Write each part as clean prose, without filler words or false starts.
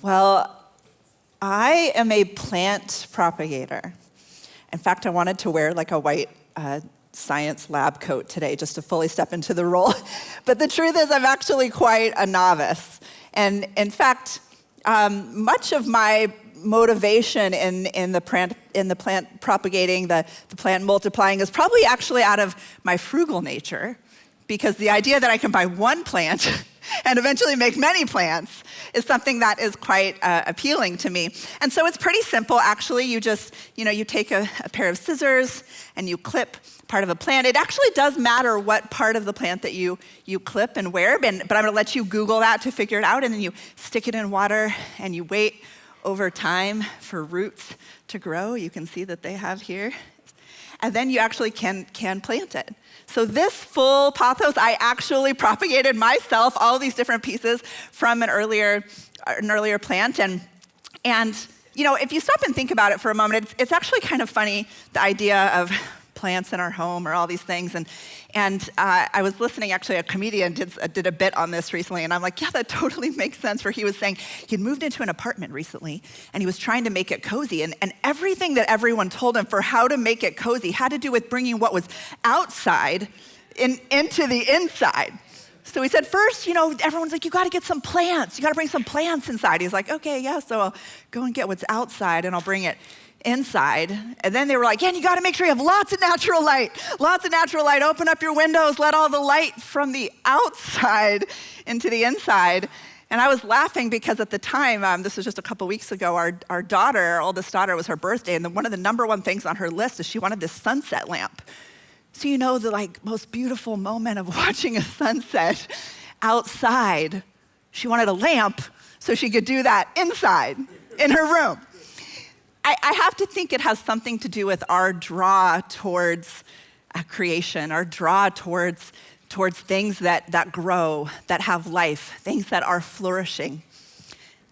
Well, I am a plant propagator. In fact, I wanted to wear like a white science lab coat today just to fully step into the role. But the truth is I'm actually quite a novice. And in fact, much of my motivation in the plant propagating, the plant multiplying is probably actually out of my frugal nature, because the idea that I can buy one plant and eventually make many plants is something that is quite appealing to me. And so it's pretty simple, actually. You just, you take a pair of scissors and you clip part of a plant. It actually does matter what part of the plant that you clip and where, but I'm gonna let you Google that to figure it out, and then you stick it in water and you wait over time for roots to grow. You can see that they have here. And then you actually can plant it. So this full pothos, I actually propagated myself, all these different pieces from an earlier plant. And if you stop and think about it for a moment, it's actually kind of funny, the idea of plants in our home or all these things. And I was listening, actually, a comedian did a bit on this recently, and I'm like, yeah, that totally makes sense, where he was saying he'd moved into an apartment recently, and he was trying to make it cozy, and everything that everyone told him for how to make it cozy had to do with bringing what was outside into the inside. So he said, first, everyone's like, you gotta get some plants. You gotta bring some plants inside. He's like, okay, yeah, so I'll go and get what's outside, and I'll bring it inside. And then they were like, yeah, and you gotta make sure you have lots of natural light. Open up your windows, let all the light from the outside into the inside. And I was laughing because at the time, this was just a couple weeks ago, our daughter, our oldest daughter, it was her birthday, and one of the number one things on her list is she wanted this sunset lamp. So the most beautiful moment of watching a sunset outside, she wanted a lamp so she could do that inside in her room. I have to think it has something to do with our draw towards creation, our draw towards things that grow, that have life, things that are flourishing.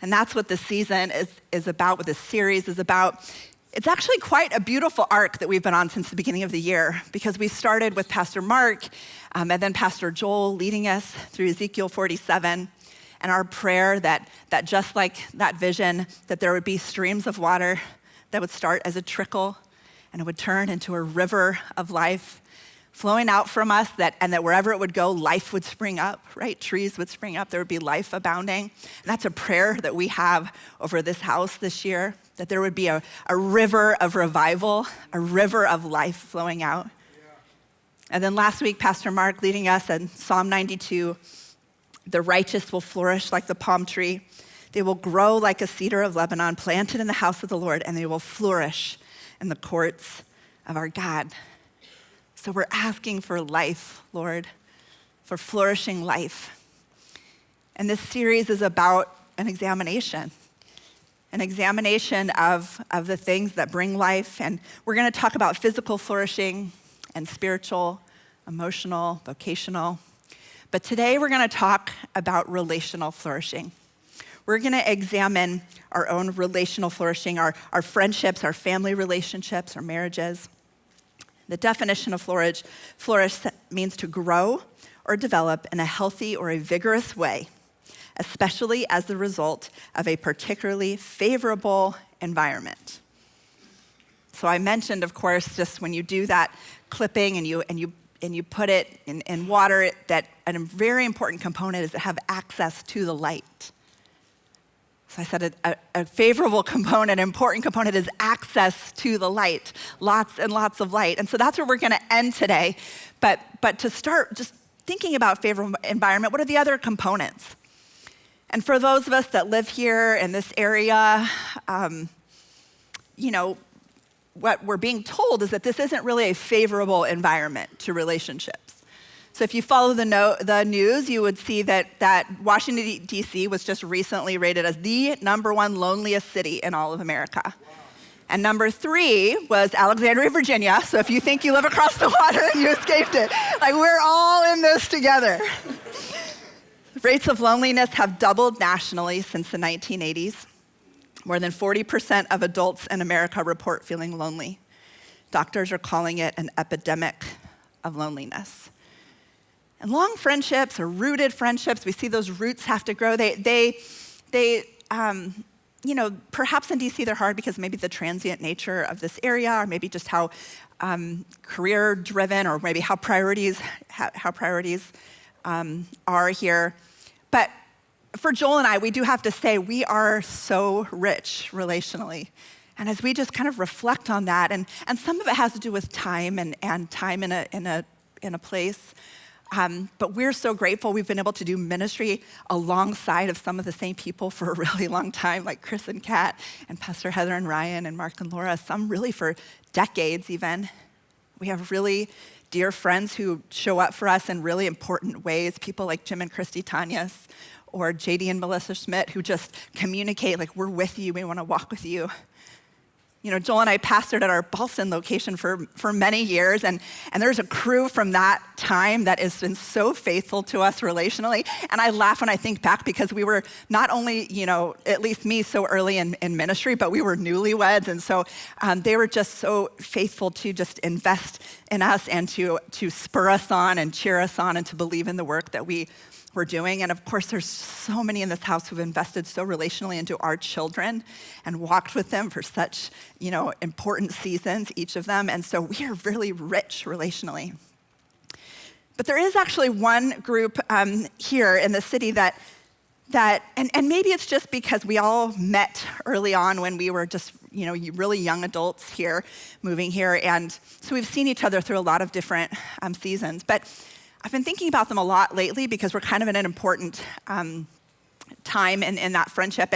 And that's what this season is about, what this series is about. It's actually quite a beautiful arc that we've been on since the beginning of the year, because we started with Pastor Mark and then Pastor Joel leading us through Ezekiel 47. And our prayer that just like that vision, that there would be streams of water that would start as a trickle and it would turn into a river of life flowing out from us, and that wherever it would go, life would spring up, right? Trees would spring up, there would be life abounding. And that's a prayer that we have over this house this year, that there would be a river of revival, a river of life flowing out. Yeah. And then last week, Pastor Mark leading us in Psalm 92, the righteous will flourish like the palm tree. They will grow like a cedar of Lebanon, planted in the house of the Lord, and they will flourish in the courts of our God. So we're asking for life, Lord, for flourishing life. And this series is about an examination of the things that bring life. And we're gonna talk about physical flourishing and spiritual, emotional, vocational. But today we're gonna talk about relational flourishing. We're gonna examine our own relational flourishing, our friendships, our family relationships, our marriages. The definition of flourish means to grow or develop in a healthy or a vigorous way, especially as the result of a particularly favorable environment. So I mentioned, of course, just when you do that clipping and you put it in water, that a very important component is to have access to the light. So I said a favorable component, an important component is access to the light, lots and lots of light. And so that's where we're gonna end today. But to start just thinking about favorable environment, what are the other components? And for those of us that live here in this area, what we're being told is that this isn't really a favorable environment to relationships. So if you follow the news, you would see that Washington, D.C. was just recently rated as the #1 loneliest city in all of America. Wow. And number 3 was Alexandria, Virginia. So if you think you live across the water and you escaped it, we're all in this together. Rates of loneliness have doubled nationally since the 1980s. More than 40% of adults in America report feeling lonely. Doctors are calling it an epidemic of loneliness. And long friendships or rooted friendships, we see those roots have to grow. They perhaps in DC they're hard because maybe the transient nature of this area, or maybe just how career-driven, or maybe how priorities are here. But for Joel and I, we do have to say we are so rich relationally. And as we just kind of reflect on that, and some of it has to do with time and time in a place. But we're so grateful we've been able to do ministry alongside of some of the same people for a really long time, like Chris and Kat, and Pastor Heather and Ryan, and Mark and Laura, some really for decades even. We have really dear friends who show up for us in really important ways, people like Jim and Christy Tanyas, or JD and Melissa Schmidt, who just communicate like, we're with you, we want to walk with you. Joel and I pastored at our Boston location for many years, and there's a crew from that time that has been so faithful to us relationally. And I laugh when I think back, because we were not only, at least me, so early in ministry, but we were newlyweds. And so they were just so faithful to just invest in us and to spur us on and cheer us on and to believe in the work that we're doing. And of course, there's so many in this house who've invested so relationally into our children and walked with them for such, important seasons, each of them. And so we are really rich relationally. But there is actually one group here in the city that and maybe it's just because we all met early on when we were just, really young adults here, moving here. And so we've seen each other through a lot of different seasons. But I've been thinking about them a lot lately because we're kind of in an important time in that friendship.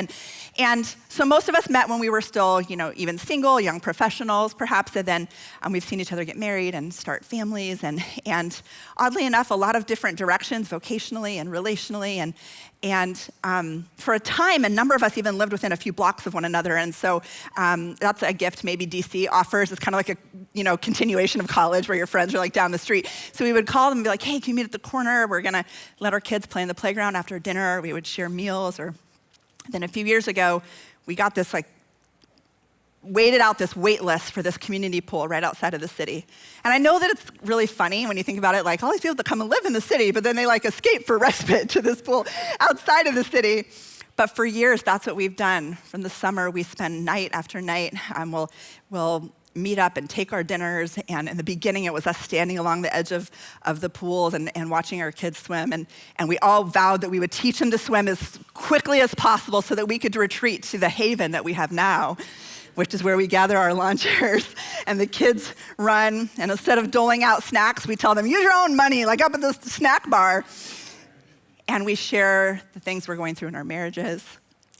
And so most of us met when we were still, even single, young professionals perhaps, and then we've seen each other get married and start families, and oddly enough, a lot of different directions, vocationally and relationally, and for a time, a number of us even lived within a few blocks of one another, and so that's a gift maybe DC offers. It's kind of like a continuation of college where your friends are like down the street. So we would call them and be like, hey, can you meet at the corner? We're gonna let our kids play in the playground after dinner. We would share meals. Or then a few years ago, we got this waited out this wait list for this community pool right outside of the city. And I know that it's really funny when you think about it, like all these people that come and live in the city, but then they escape for respite to this pool outside of the city. But for years, that's what we've done. From the summer, we spend night after night. We'll meet up and take our dinners. And in the beginning, it was us standing along the edge of the pools and watching our kids swim. And we all vowed that we would teach them to swim as quickly as possible so that we could retreat to the haven that we have now, which is where we gather our lawn chairs and the kids run. And instead of doling out snacks, we tell them, use your own money, like up at the snack bar. And we share the things we're going through in our marriages.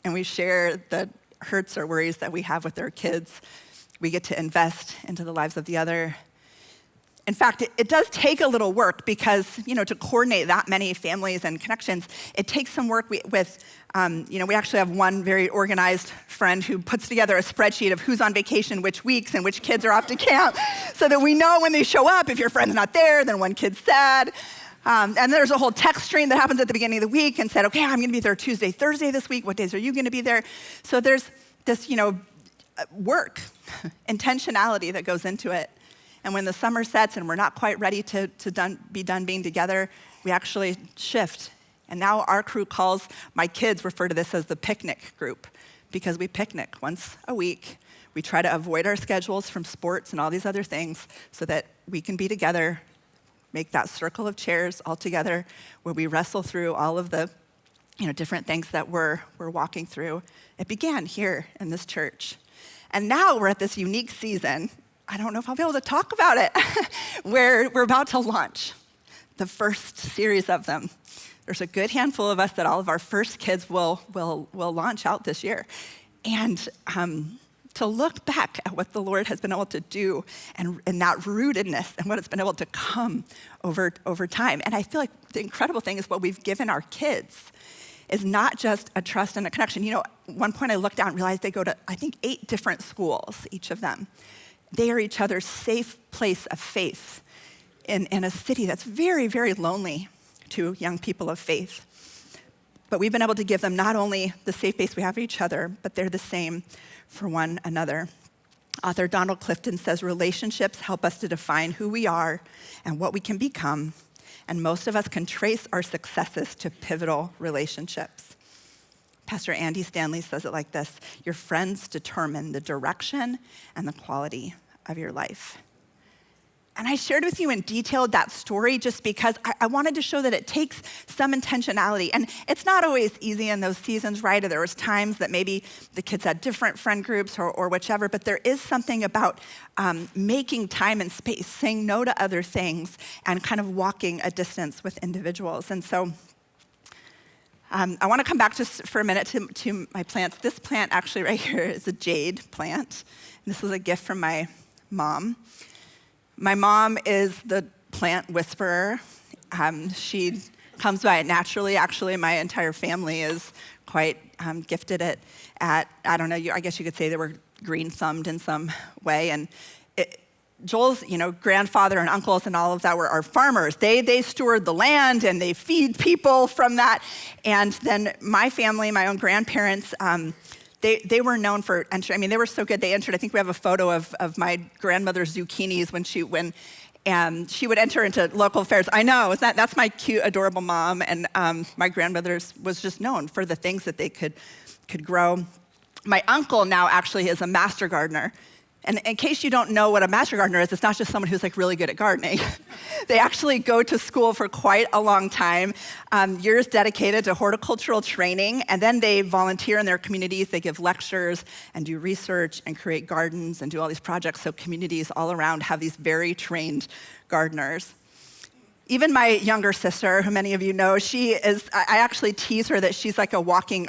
And we share the hurts or worries that we have with our kids. We get to invest into the lives of the other. In fact, it does take a little work because, to coordinate that many families and connections, it takes some work we actually have one very organized friend who puts together a spreadsheet of who's on vacation which weeks and which kids are off to camp so that we know when they show up, if your friend's not there, then one kid's sad. And there's a whole text stream that happens at the beginning of the week and said, okay, I'm gonna be there Tuesday, Thursday this week. What days are you gonna be there? So there's this, work, intentionality that goes into it. And when the summer sets and we're not quite ready to be done being together, we actually shift. And now our crew calls, my kids refer to this as the picnic group, because we picnic once a week. We try to avoid our schedules from sports and all these other things so that we can be together, make that circle of chairs all together where we wrestle through all of the different things that we're walking through. It began here in this church. And now we're at this unique season. I don't know if I'll be able to talk about it, where we're about to launch the first series of them. There's a good handful of us that all of our first kids will launch out this year. And to look back at what the Lord has been able to do and that rootedness and what it's been able to come over time. And I feel like the incredible thing is what we've given our kids is not just a trust and a connection. One point I looked down and realized they go to, 8 different schools, each of them. They are each other's safe place of faith in a city that's very, very lonely to young people of faith. But we've been able to give them not only the safe base we have for each other, but they're the same for one another. Author Donald Clifton says, relationships help us to define who we are and what we can become. And most of us can trace our successes to pivotal relationships. Pastor Andy Stanley says it like this: your friends determine the direction and the quality of your life. And I shared with you in detail that story just because I wanted to show that it takes some intentionality. And it's not always easy in those seasons, right? There was times that maybe the kids had different friend groups or whichever, but there is something about making time and space, saying no to other things, and kind of walking a distance with individuals. And so I want to come back just for a minute to my plants. This plant actually right here is a jade plant. And this was a gift from my mom. My mom is the plant whisperer. She comes by it naturally. Actually, my entire family is quite gifted at, I don't know, I guess you could say they were green-thumbed in some way. And Joel's, grandfather and uncles and all of that are farmers. They steward the land and they feed people from that. And then my family, my own grandparents, They were known for entering. They were so good. They entered. I think we have a photo of my grandmother's zucchinis when she would enter into local fairs. I know, that's my cute, adorable mom. And my grandmother's was just known for the things that they could grow. My uncle now actually is a master gardener. And in case you don't know what a master gardener is, it's not just someone who's really good at gardening. They actually go to school for quite a long time, years dedicated to horticultural training, and then they volunteer in their communities. They give lectures and do research and create gardens and do all these projects so communities all around have these very trained gardeners. Even my younger sister, who many of you know, I actually tease her that she's like a walking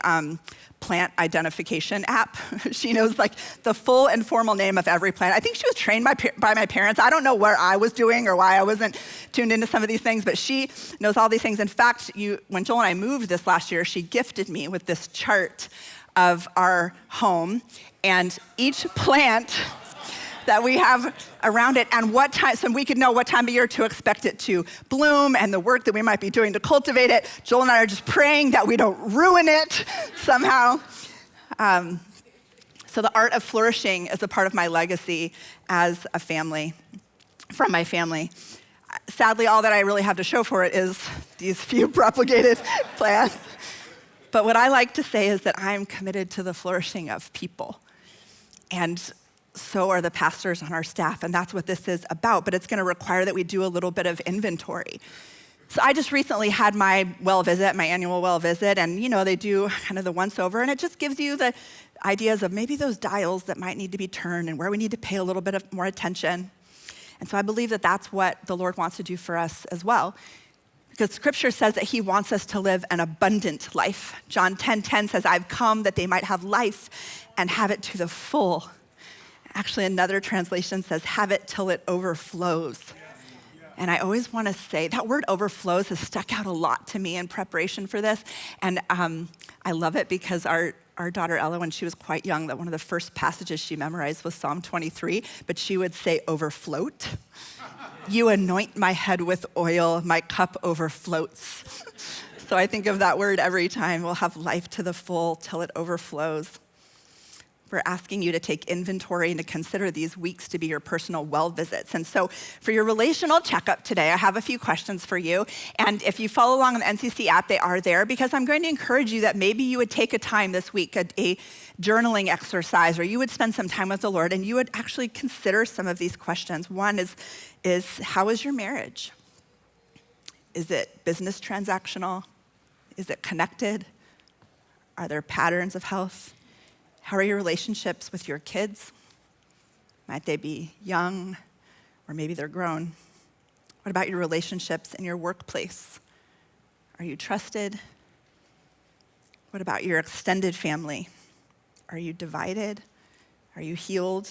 plant identification app. She knows the full and formal name of every plant. I think she was trained by my parents. I don't know what I was doing or why I wasn't tuned into some of these things, but she knows all these things. In fact, when Joel and I moved this last year, she gifted me with this chart of our home and each plant that we have around it and what time, so we could know what time of year to expect it to bloom and the work that we might be doing to cultivate it. Joel and I are just praying that we don't ruin it somehow. So the art of flourishing is a part of my legacy as a family, from my family. Sadly, all that I really have to show for it is these few propagated plants. But what I like to say is that I'm committed to the flourishing of people. And so are the pastors on our staff, and that's what this is about, but it's gonna require that we do a little bit of inventory. So I just recently had my well visit, my annual well visit, and they do kind of the once over, and it just gives you the ideas of maybe those dials that might need to be turned and where we need to pay a little bit of more attention. And so I believe that that's what the Lord wants to do for us as well, because Scripture says that He wants us to live an abundant life. John 10:10 says, I've come that they might have life and have it to the full. Actually, another translation says, have it till it overflows. And I always want to say, that word overflows has stuck out a lot to me in preparation for this. And I love it because our daughter Ella, when she was quite young, that one of the first passages she memorized was Psalm 23, but she would say, overfloat. You anoint my head with oil, my cup overfloats. So I think of that word every time. We'll have life to the full till it overflows. We're asking you to take inventory and to consider these weeks to be your personal well visits. And so for your relational checkup today, I have a few questions for you. And if you follow along on the NCC app, they are there because I'm going to encourage you that maybe you would take a time this week, a journaling exercise, or you would spend some time with the Lord and you would actually consider some of these questions. One is how is your marriage? Is it business transactional? Is it connected? Are there patterns of health? How are your relationships with your kids? Might they be young, or maybe they're grown? What about your relationships in your workplace? Are you trusted? What about your extended family? Are you divided? Are you healed?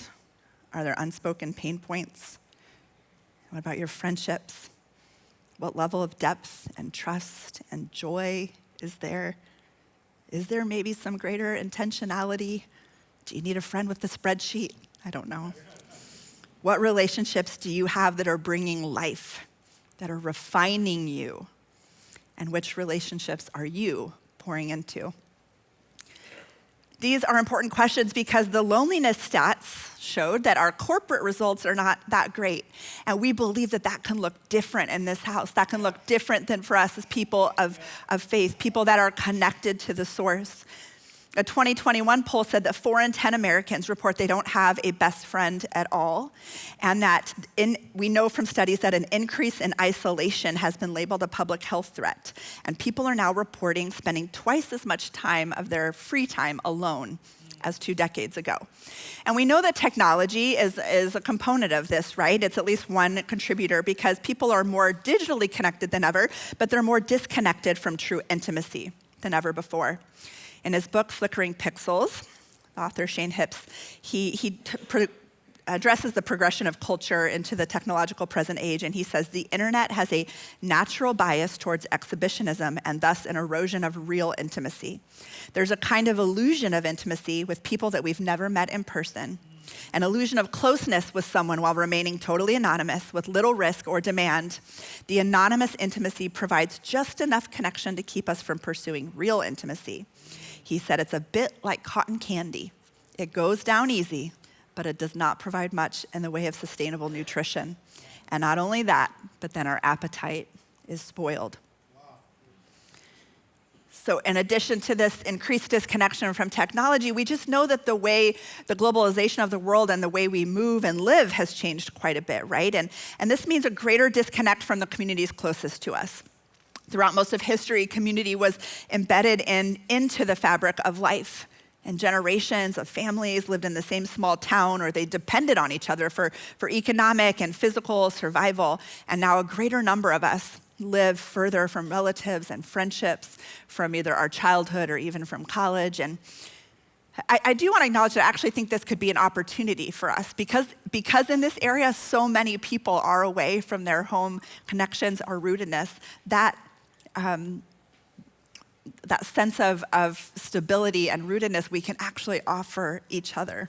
Are there unspoken pain points? What about your friendships? What level of depth and trust and joy is there? Is there maybe some greater intentionality? Do you need a friend with the spreadsheet? I don't know. What relationships do you have that are bringing life, that are refining you? And which relationships are you pouring into? These are important questions because the loneliness stats showed that our corporate results are not that great. And we believe that that can look different in this house. That can look different than for us as people of faith, people that are connected to the source. A 2021 poll said that 4 in 10 Americans report they don't have a best friend at all, and that we know from studies that an increase in isolation has been labeled a public health threat, and people are now reporting spending twice as much time of their free time alone as 2 decades ago. And we know that technology is a component of this, right? It's at least one contributor because people are more digitally connected than ever, but they're more disconnected from true intimacy than ever before. In his book, Flickering Pixels, author Shane Hipps, he addresses the progression of culture into the technological present age, and he says the internet has a natural bias towards exhibitionism and thus an erosion of real intimacy. There's a kind of illusion of intimacy with people that we've never met in person, an illusion of closeness with someone while remaining totally anonymous with little risk or demand. The anonymous intimacy provides just enough connection to keep us from pursuing real intimacy. He said it's a bit like cotton candy. It goes down easy, but it does not provide much in the way of sustainable nutrition. And not only that, but then our appetite is spoiled. So in addition to this increased disconnection from technology, we just know that the way the globalization of the world and the way we move and live has changed quite a bit, right? And this means a greater disconnect from the communities closest to us. Throughout most of history, community was embedded into the fabric of life. And generations of families lived in the same small town, or they depended on each other for economic and physical survival. And now a greater number of us live further from relatives and friendships, from either our childhood or even from college. And I do want to acknowledge that I actually think this could be an opportunity for us because in this area, so many people are away from their home connections or rootedness, that sense of stability and rootedness we can actually offer each other.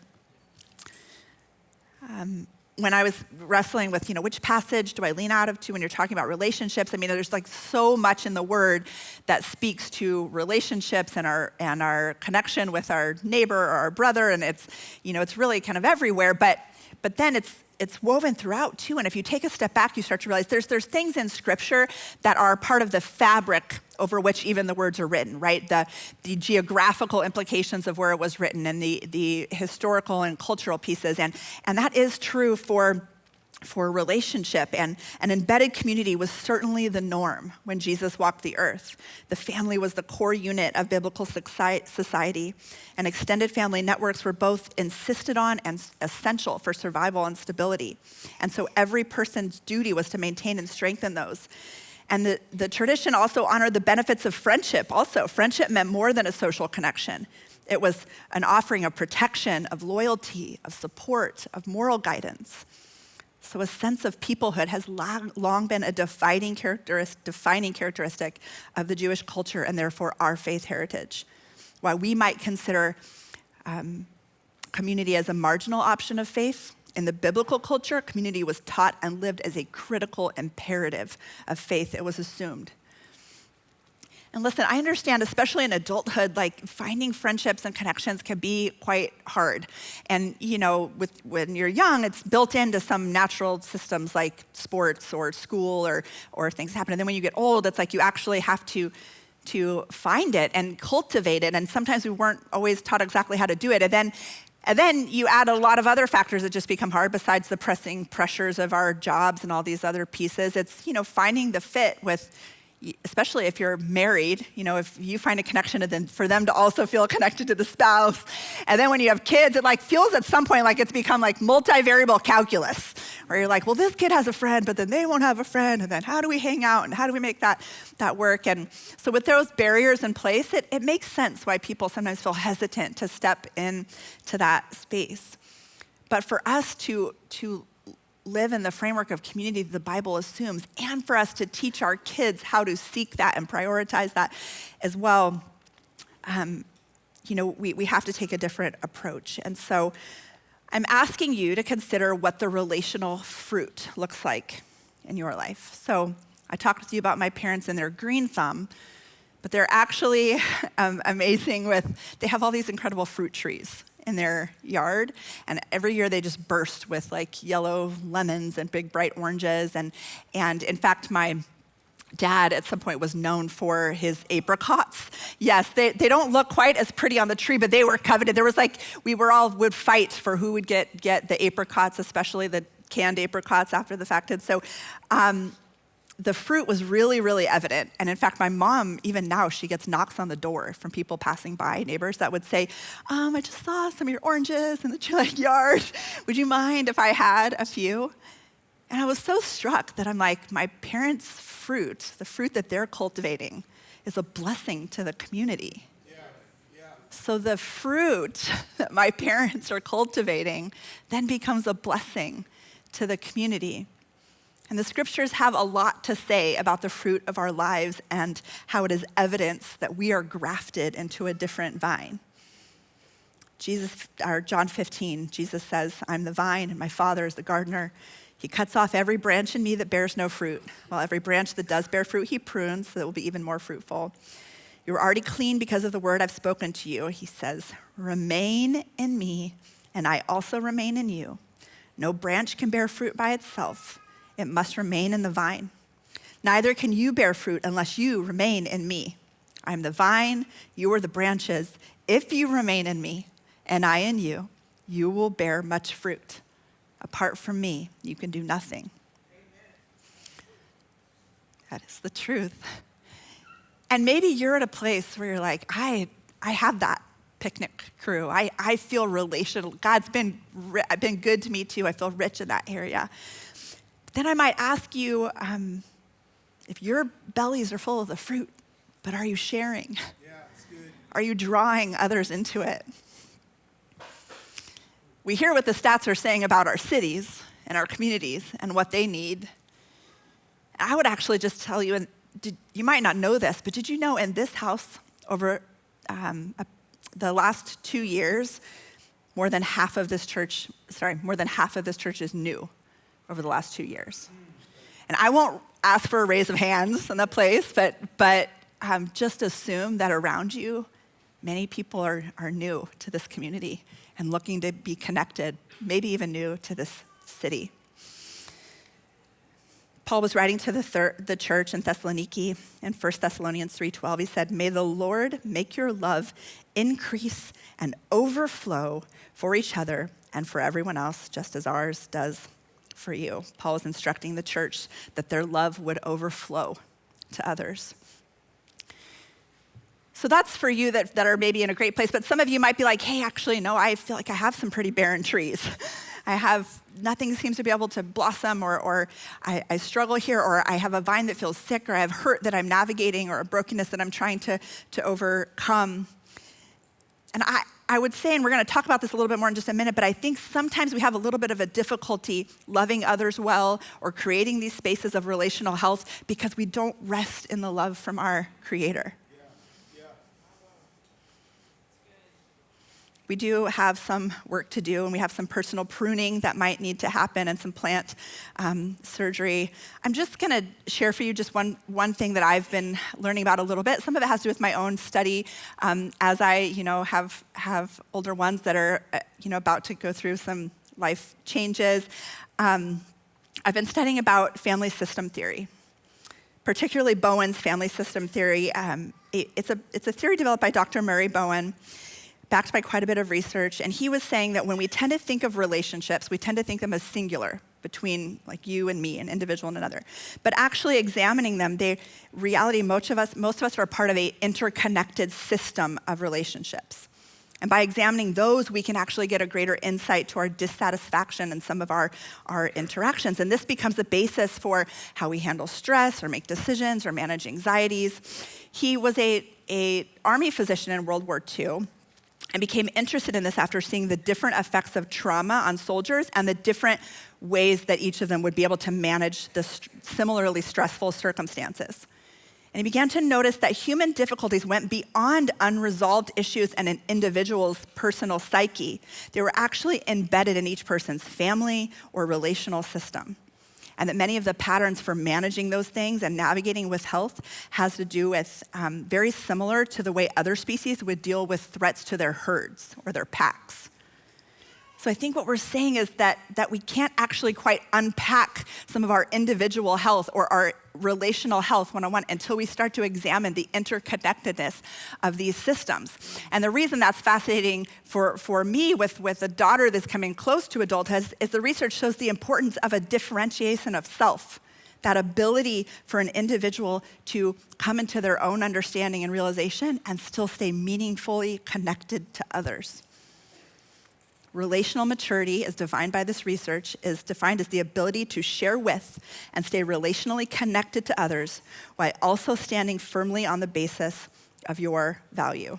When I was wrestling with, which passage do I lean out of to when you're talking about relationships? I mean, there's like so much in the Word that speaks to relationships and our connection with our neighbor or our brother, and it's really kind of everywhere. But then it's woven throughout too. And if you take a step back, you start to realize there's things in Scripture that are part of the fabric over which even the words are written, right? The geographical implications of where it was written and the historical and cultural pieces. And that is true for relationship. And an embedded community was certainly the norm when Jesus walked the earth. The family was the core unit of biblical society, and extended family networks were both insisted on and essential for survival and stability. And so every person's duty was to maintain and strengthen those. And the tradition also honored the benefits of friendship. Also, friendship meant more than a social connection. It was an offering of protection, of loyalty, of support, of moral guidance. So a sense of peoplehood has long been a defining characteristic of the Jewish culture and therefore our faith heritage. While we might consider community as a marginal option of faith, in the biblical culture, community was taught and lived as a critical imperative of faith. It was assumed. And listen, I understand, especially in adulthood, like finding friendships and connections can be quite hard. And when you're young, it's built into some natural systems like sports or school or things happen. And then when you get old, it's like you actually have to find it and cultivate it. And sometimes we weren't always taught exactly how to do it. And then you add a lot of other factors that just become hard besides the pressing pressures of our jobs and all these other pieces. It's, finding the fit with, especially if you're married, if you find a connection and then for them to also feel connected to the spouse. And then when you have kids, it feels at some point like it's become like multivariable calculus, where you're like, well, this kid has a friend, but then they won't have a friend. And then how do we hang out? And how do we make that work? And so with those barriers in place, it makes sense why people sometimes feel hesitant to step into that space. But for us to live in the framework of community the Bible assumes, and for us to teach our kids how to seek that and prioritize that as well, we have to take a different approach. And so I'm asking you to consider what the relational fruit looks like in your life. So I talked with you about my parents and their green thumb, but they're actually amazing they have all these incredible fruit trees in their yard, and every year they just burst with yellow lemons and big bright oranges, and in fact my dad at some point was known for his apricots. Yes, they don't look quite as pretty on the tree, but they were coveted. There was we would fight for who would get the apricots, especially the canned apricots after the fact. And so the fruit was really, really evident. And in fact, my mom, even now, she gets knocks on the door from people passing by, neighbors that would say, I just saw some of your oranges in the yard. Would you mind if I had a few? And I was so struck that I'm like, my parents' fruit, the fruit that they're cultivating, is a blessing to the community. Yeah. So the fruit that my parents are cultivating then becomes a blessing to the community. And the scriptures have a lot to say about the fruit of our lives and how it is evidence that we are grafted into a different vine. John 15, Jesus says, I'm the vine and my Father is the gardener. He cuts off every branch in me that bears no fruit, while every branch that does bear fruit, he prunes so that it will be even more fruitful. You are already clean because of the word I've spoken to you. He says, remain in me and I also remain in you. No branch can bear fruit by itself. It must remain in the vine. Neither can you bear fruit unless you remain in me. I am the vine, you are the branches. If you remain in me and I in you, you will bear much fruit. Apart from me, you can do nothing. Amen. That is the truth. And maybe you're at a place where you're like, I have that picnic crew. I feel relational. God's been good to me too. I feel rich in that area. Then I might ask you, if your bellies are full of the fruit, but are you sharing? Yeah, it's good. Are you drawing others into it? We hear what the stats are saying about our cities and our communities and what they need. I would actually just tell you, and you might not know this, but did you know in this house over the last 2 years, more than half of this church is new over the last 2 years. And I won't ask for a raise of hands in the place, but just assume that around you, many people are new to this community and looking to be connected, maybe even new to this city. Paul was writing to the church in Thessaloniki in 1 Thessalonians 3:12. He said, may the Lord make your love increase and overflow for each other and for everyone else, just as ours does for you. Paul is instructing the church that their love would overflow to others. So that's for you that are maybe in a great place, but some of you might be like, hey, actually, no, I feel like I have some pretty barren trees. Nothing seems to be able to blossom, or I struggle here, or I have a vine that feels sick, or I have hurt that I'm navigating, or a brokenness that I'm trying to overcome. And I would say, and we're going to talk about this a little bit more in just a minute, but I think sometimes we have a little bit of a difficulty loving others well or creating these spaces of relational health because we don't rest in the love from our Creator. We do have some work to do, and we have some personal pruning that might need to happen and some plant surgery. I'm just going to share for you just one thing that I've been learning about a little bit. Some of it has to do with my own study as I, have older ones that are, about to go through some life changes. I've been studying about family system theory, particularly Bowen's family system theory. It's a theory developed by Dr. Murray Bowen, backed by quite a bit of research, and he was saying that when we tend to think of relationships, we tend to think them as singular between like you and me, an individual and another. But actually examining them, reality, most of us are part of an interconnected system of relationships. And by examining those, we can actually get a greater insight to our dissatisfaction in some of our interactions. And this becomes the basis for how we handle stress or make decisions or manage anxieties. He was a army physician in World War II, and became interested in this after seeing the different effects of trauma on soldiers and the different ways that each of them would be able to manage the similarly stressful circumstances. And he began to notice that human difficulties went beyond unresolved issues in an individual's personal psyche. They were actually embedded in each person's family or relational system. And that many of the patterns for managing those things and navigating with health has to do with very similar to the way other species would deal with threats to their herds or their packs. So I think what we're saying is that we can't actually quite unpack some of our individual health or our relational health one-on-one until we start to examine the interconnectedness of these systems. And the reason that's fascinating for me with a daughter that's coming close to adulthood is the research shows the importance of a differentiation of self, that ability for an individual to come into their own understanding and realization and still stay meaningfully connected to others. Relational maturity, as defined by this research, is defined as the ability to share with and stay relationally connected to others while also standing firmly on the basis of your value.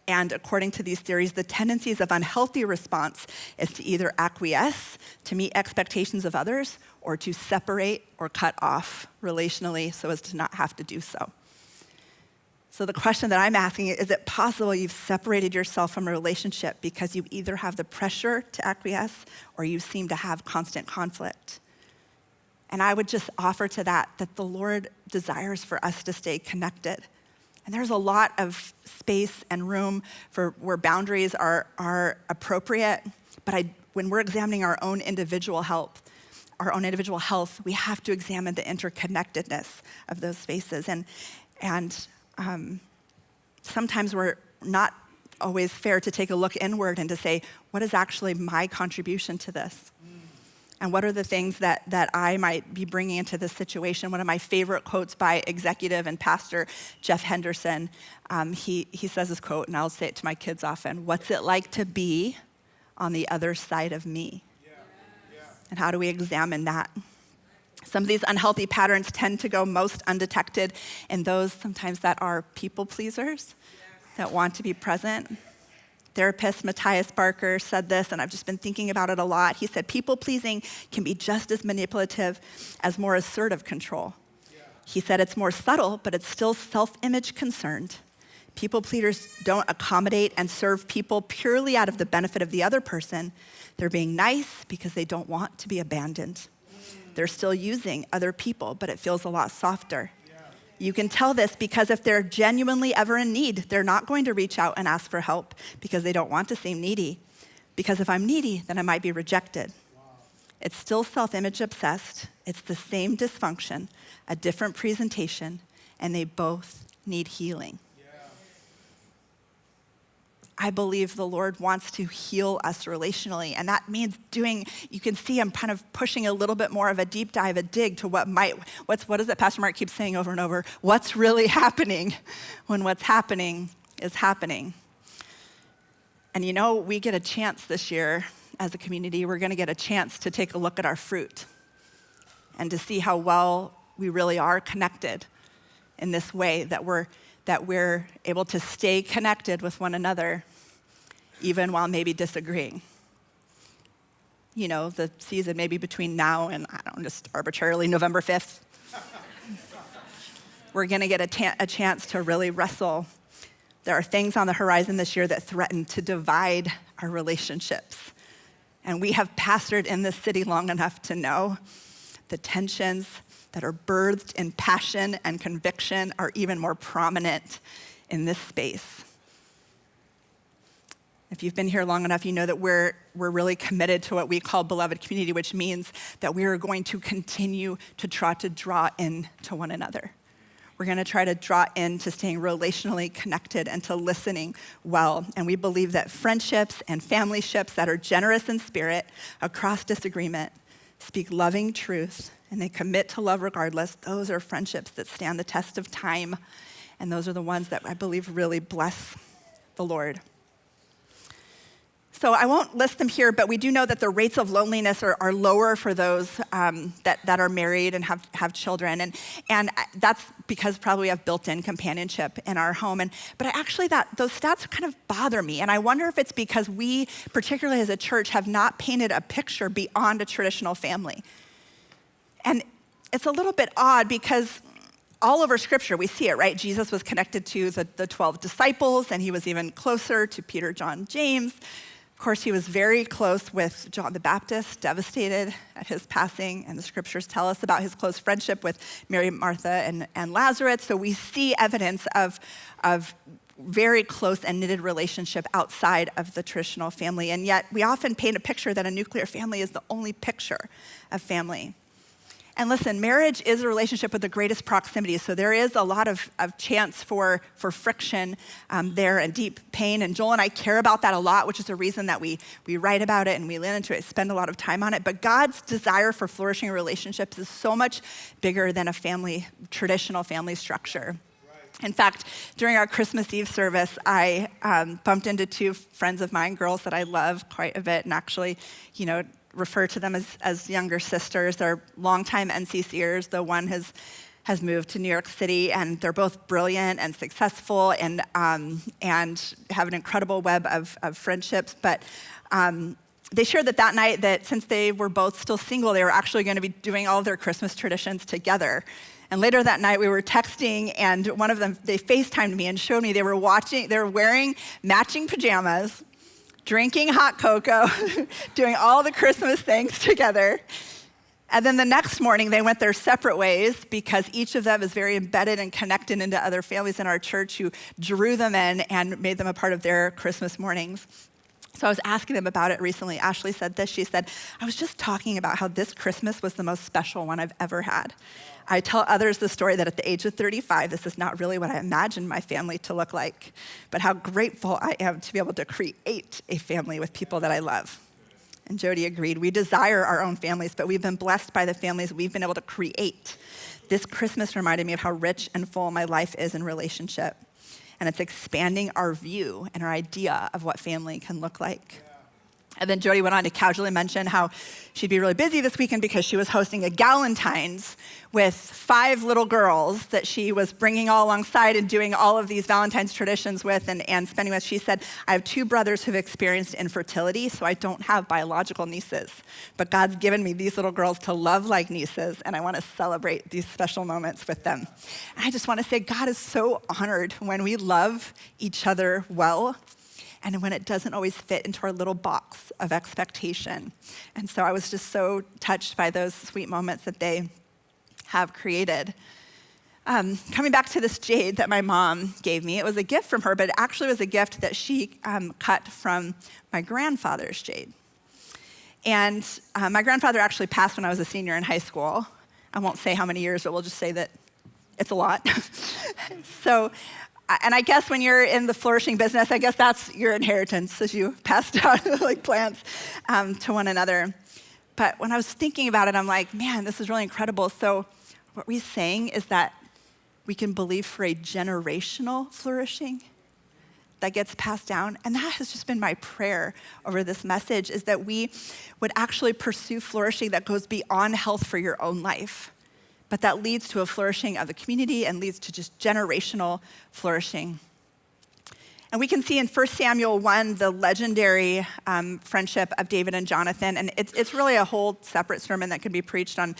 And according to these theories, the tendencies of unhealthy response is to either acquiesce to meet expectations of others or to separate or cut off relationally so as to not have to do so. So the question that I'm asking is it possible you've separated yourself from a relationship because you either have the pressure to acquiesce or you seem to have constant conflict? And I would just offer to that the Lord desires for us to stay connected. And there's a lot of space and room for where boundaries are appropriate, but when we're examining our own individual health, we have to examine the interconnectedness of those spaces. And sometimes we're not always fair to take a look inward and to say, what is actually my contribution to this? And what are the things that I might be bringing into this situation? One of my favorite quotes by executive and pastor Jeff Henderson, he says this quote, and I'll say it to my kids often, what's it like to be on the other side of me? And how do we examine that? Some of these unhealthy patterns tend to go most undetected in those sometimes that are people pleasers, that want to be present. Therapist Matthias Barker said this, and I've just been thinking about it a lot. He said, people pleasing can be just as manipulative as more assertive control. He said it's more subtle, but it's still self-image concerned. People pleasers don't accommodate and serve people purely out of the benefit of the other person. They're being nice because they don't want to be abandoned. They're still using other people, but it feels a lot softer. You can tell this because if they're genuinely ever in need, they're not going to reach out and ask for help because they don't want to seem needy. Because if I'm needy, then I might be rejected. It's still self-image obsessed. It's the same dysfunction, a different presentation, and they both need healing. I believe the Lord wants to heal us relationally, and that means you can see I'm kind of pushing a little bit more of a deep dive, a dig to what is it Pastor Mark keeps saying over and over, what's really happening when what's happening is happening. And we get a chance this year as a community, we're gonna get a chance to take a look at our fruit and to see how well we really are connected in this way that we're able to stay connected with one another, even while maybe disagreeing. The season maybe between now and, just arbitrarily November 5th. We're gonna get a chance to really wrestle. There are things on the horizon this year that threaten to divide our relationships. And we have pastored in this city long enough to know the tensions that are birthed in passion and conviction are even more prominent in this space. If you've been here long enough, you know that we're really committed to what we call beloved community, which means that we are going to continue to try to draw in to one another. We're gonna try to draw in to staying relationally connected and to listening well. And we believe that friendships and familyships that are generous in spirit across disagreement speak loving truth, and they commit to love regardless. Those are friendships that stand the test of time, and those are the ones that I believe really bless the Lord. So I won't list them here, but we do know that the rates of loneliness are lower for those that are married and have children, and that's because probably we have built-in companionship in our home. But actually, those stats kind of bother me, and I wonder if it's because we, particularly as a church, have not painted a picture beyond a traditional family. And it's a little bit odd because all over Scripture, we see it, right? Jesus was connected to the 12 disciples, and he was even closer to Peter, John, James. Of course, he was very close with John the Baptist, devastated at his passing, and the Scriptures tell us about his close friendship with Mary, Martha, and Lazarus. So we see evidence of very close and knitted relationship outside of the traditional family. And yet we often paint a picture that a nuclear family is the only picture of family. And listen, marriage is a relationship with the greatest proximity, so there is a lot of chance for friction there and deep pain. And Joel and I care about that a lot, which is a reason that we write about it and we lean into it, spend a lot of time on it. But God's desire for flourishing relationships is so much bigger than a traditional family structure. In fact, during our Christmas Eve service, I bumped into two friends of mine, girls that I love quite a bit, and actually, refer to them as younger sisters. They're longtime NCCers. The one has moved to New York City, and they're both brilliant and successful and have an incredible web of friendships. But they shared that night that since they were both still single, they were actually going to be doing all of their Christmas traditions together. And later that night, we were texting, and one of them, they FaceTimed me and showed me they were wearing matching pajamas, drinking hot cocoa, doing all the Christmas things together. And then the next morning, they went their separate ways because each of them is very embedded and connected into other families in our church who drew them in and made them a part of their Christmas mornings. So I was asking them about it recently. Ashley said this. She said, I was just talking about how this Christmas was the most special one I've ever had. I tell others the story that at the age of 35, this is not really what I imagined my family to look like, but how grateful I am to be able to create a family with people that I love. And Jody agreed. We desire our own families, but we've been blessed by the families we've been able to create. This Christmas reminded me of how rich and full my life is in relationship. And it's expanding our view and our idea of what family can look like. And then Jody went on to casually mention how she'd be really busy this weekend because she was hosting a Galentine's with 5 little girls that she was bringing all alongside and doing all of these Valentine's traditions with and spending with. She said, I have 2 brothers who've experienced infertility, so I don't have biological nieces. But God's given me these little girls to love like nieces, and I want to celebrate these special moments with them. And I just want to say, God is so honored when we love each other well, and when it doesn't always fit into our little box of expectation. And so I was just so touched by those sweet moments that they have created. Coming back to this jade that my mom gave me, it was a gift from her, but it actually was a gift that she cut from my grandfather's jade. And my grandfather actually passed when I was a senior in high school. I won't say how many years, but we'll just say that it's a lot. And I guess when you're in the flourishing business, I guess that's your inheritance as you pass down like plants to one another. But when I was thinking about it, I'm like, man, this is really incredible. So what we're saying is that we can believe for a generational flourishing that gets passed down. And that has just been my prayer over this message, is that we would actually pursue flourishing that goes beyond health for your own life, but that leads to a flourishing of the community and leads to just generational flourishing. And we can see in 1 Samuel 1, the legendary friendship of David and Jonathan. And it's really a whole separate sermon that could be preached on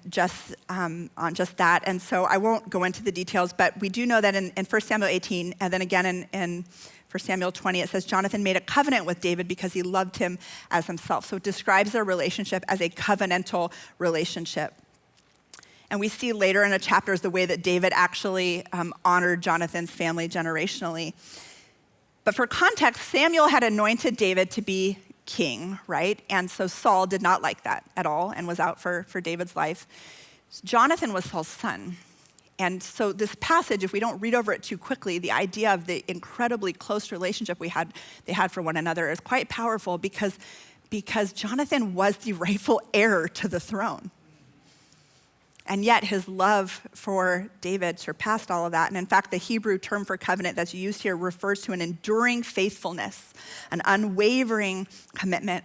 just that. And so I won't go into the details, but we do know that in 1 Samuel 18, and then again in 1 Samuel 20, it says, Jonathan made a covenant with David because he loved him as himself. So it describes their relationship as a covenantal relationship. And we see later in the chapters the way that David actually honored Jonathan's family generationally. But for context, Samuel had anointed David to be king, right? And so Saul did not like that at all and was out for David's life. Jonathan was Saul's son. And so this passage, if we don't read over it too quickly, the idea of the incredibly close relationship they had for one another is quite powerful because Jonathan was the rightful heir to the throne. And yet his love for David surpassed all of that. And in fact, the Hebrew term for covenant that's used here refers to an enduring faithfulness, an unwavering commitment,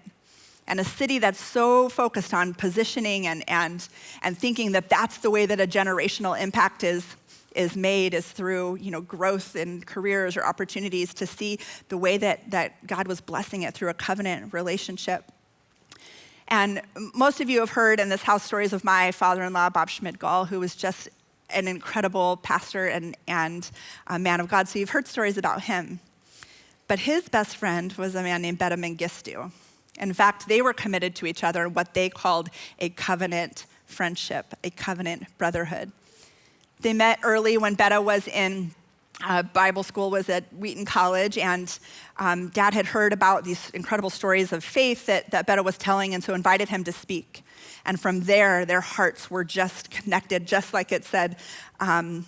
and a city that's so focused on positioning and thinking that that's the way that a generational impact is made, is through growth in careers or opportunities, to see the way that God was blessing it through a covenant relationship. And most of you have heard in this house stories of my father-in-law, Bob Schmidgall, who was just an incredible pastor and a man of God. So you've heard stories about him. But his best friend was a man named Betta Mengistu. In fact, they were committed to each other in what they called a covenant friendship, a covenant brotherhood. They met early when Betta was in Bible school was at Wheaton College, and Dad had heard about these incredible stories of faith that Betta was telling, and so invited him to speak. And from there, their hearts were just connected, just like it said, in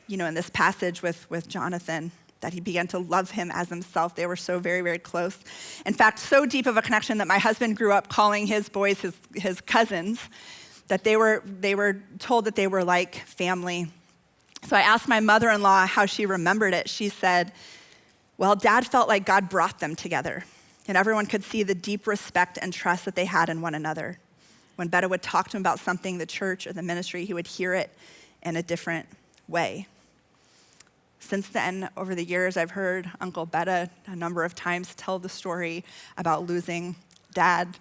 this passage with Jonathan, that he began to love him as himself. They were so very, very close. In fact, so deep of a connection that my husband grew up calling his boys his cousins, that they were told that they were like family. So I asked my mother-in-law how she remembered it. She said, well, Dad felt like God brought them together, and everyone could see the deep respect and trust that they had in one another. When Betta would talk to him about something, the church or the ministry, he would hear it in a different way. Since then, over the years, I've heard Uncle Betta a number of times tell the story about losing Dad.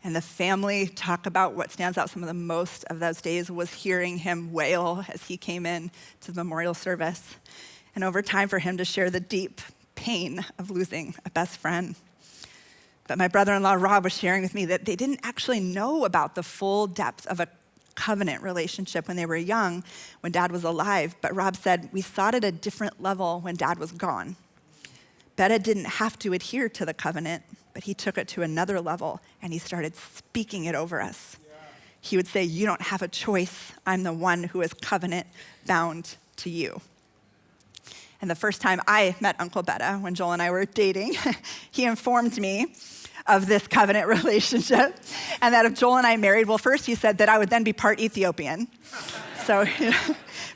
And the family talk about what stands out some of the most of those days was hearing him wail as he came in to the memorial service. And over time for him to share the deep pain of losing a best friend. But my brother-in-law, Rob, was sharing with me that they didn't actually know about the full depth of a covenant relationship when they were young, when Dad was alive. But Rob said, we saw it at a different level when Dad was gone. Betta didn't have to adhere to the covenant, but he took it to another level and he started speaking it over us. Yeah. He would say, you don't have a choice. I'm the one who is covenant bound to you. And the first time I met Uncle Betta, when Joel and I were dating, he informed me of this covenant relationship, and that if Joel and I married, well, first he said that I would then be part Ethiopian. So,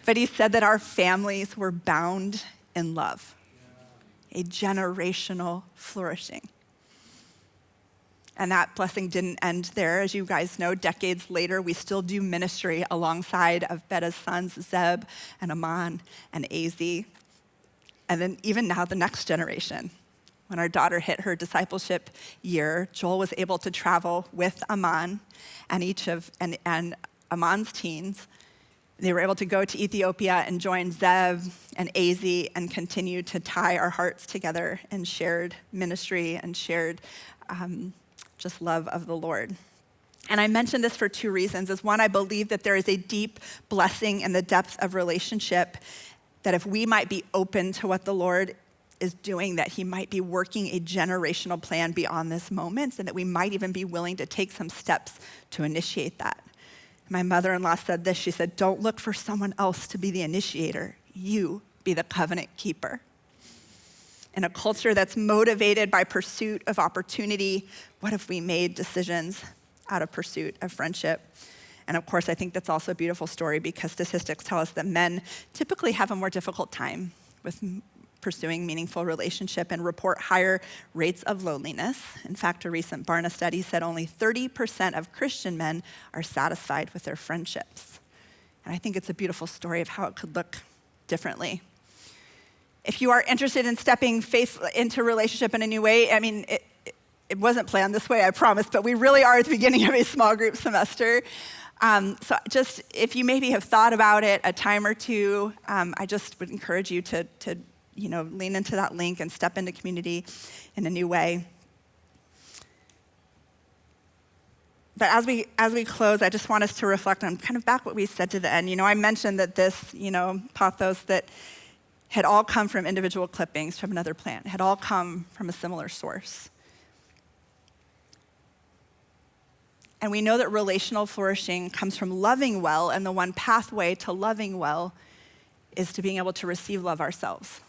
but he said that our families were bound in love, a generational flourishing. And that blessing didn't end there. As you guys know, decades later, we still do ministry alongside of Betta's sons, Zeb and Aman and Az. And then even now, the next generation. When our daughter hit her discipleship year, Joel was able to travel with Aman and Aman's teens. They were able to go to Ethiopia and join Zeb and Az and continue to tie our hearts together in shared ministry and shared just love of the Lord. And I mention this for two reasons. Is one, I believe that there is a deep blessing in the depth of relationship, that if we might be open to what the Lord is doing, that he might be working a generational plan beyond this moment, and that we might even be willing to take some steps to initiate that. My mother-in-law said this. She said, don't look for someone else to be the initiator. You be the covenant keeper. In a culture that's motivated by pursuit of opportunity, what if we made decisions out of pursuit of friendship? And of course, I think that's also a beautiful story because statistics tell us that men typically have a more difficult time with pursuing meaningful relationship and report higher rates of loneliness. In fact, a recent Barna study said only 30% of Christian men are satisfied with their friendships. And I think it's a beautiful story of how it could look differently. If you are interested in stepping faith into relationship in a new way, I mean, it wasn't planned this way, I promise, but we really are at the beginning of a small group semester. So just, if you maybe have thought about it a time or two, I just would encourage you to lean into that link and step into community in a new way. But as we close, I just want us to reflect on kind of back what we said to the end. I mentioned that this, pathos that had all come from individual clippings from another plant, had all come from a similar source. And we know that relational flourishing comes from loving well, and the one pathway to loving well is to being able to receive love ourselves.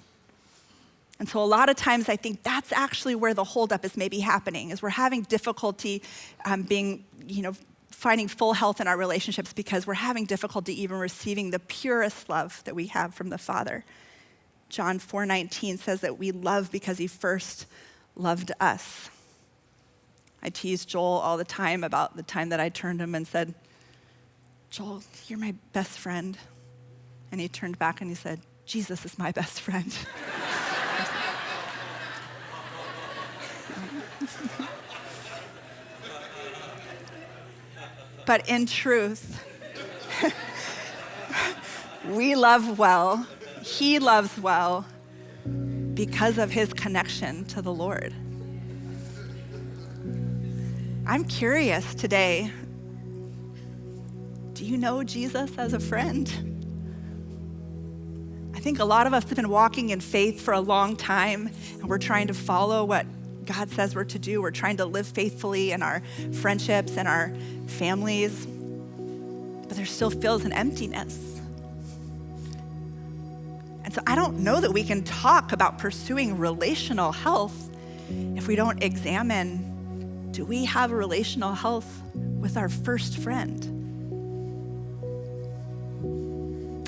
And so a lot of times I think that's actually where the holdup is maybe happening, is we're having difficulty finding full health in our relationships because we're having difficulty even receiving the purest love that we have from the Father. John 4:19 says that we love because he first loved us. I tease Joel all the time about the time that I turned to him and said, Joel, you're my best friend. And he turned back and he said, Jesus is my best friend. But in truth, we love well, he loves well because of his connection to the Lord. I'm curious today, do you know Jesus as a friend? I I think a lot of us have been walking in faith for a long time, and we're trying to follow what God says we're to do. We're trying to live faithfully in our friendships and our families, but there still feels an emptiness. And so I don't know that we can talk about pursuing relational health if we don't examine, do we have a relational health with our first friend?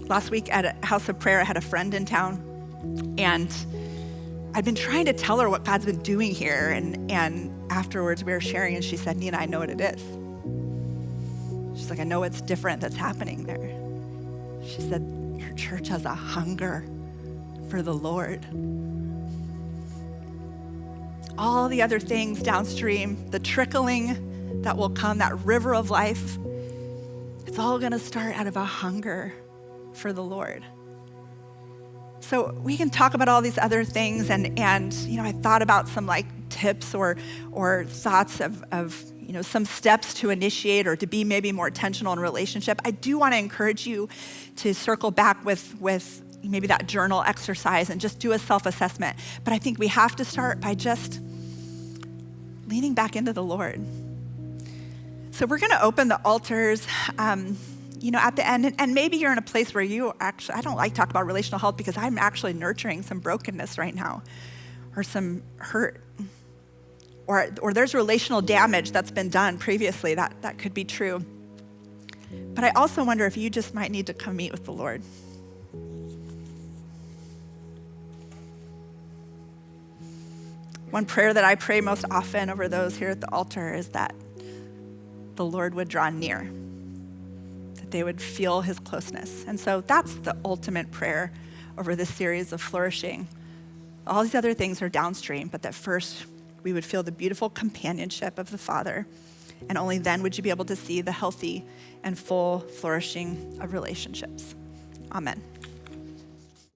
Last week at a house of prayer, I had a friend in town, and I'd been trying to tell her what God's been doing here, and afterwards we were sharing, and she said, Nina, I know what it is. She's like, I know it's different that's happening there. She said, your church has a hunger for the Lord. All the other things downstream, the trickling that will come, that river of life, it's all gonna start out of a hunger for the Lord. So we can talk about all these other things, and I thought about some like tips or thoughts of some steps to initiate or to be maybe more intentional in a relationship. I do want to encourage you to circle back with maybe that journal exercise and just do a self-assessment. But I think we have to start by just leaning back into the Lord. So we're going to open the altars at the end, and maybe you're in a place where you actually, I don't like talking about relational health because I'm actually nurturing some brokenness right now, or some hurt, or there's relational damage that's been done previously. That could be true. But I also wonder if you just might need to come meet with the Lord. One prayer that I pray most often over those here at the altar is that the Lord would draw near, they would feel his closeness. And so that's the ultimate prayer over this series of Flourishing. All these other things are downstream, but that first we would feel the beautiful companionship of the Father, and only then would you be able to see the healthy and full flourishing of relationships. Amen.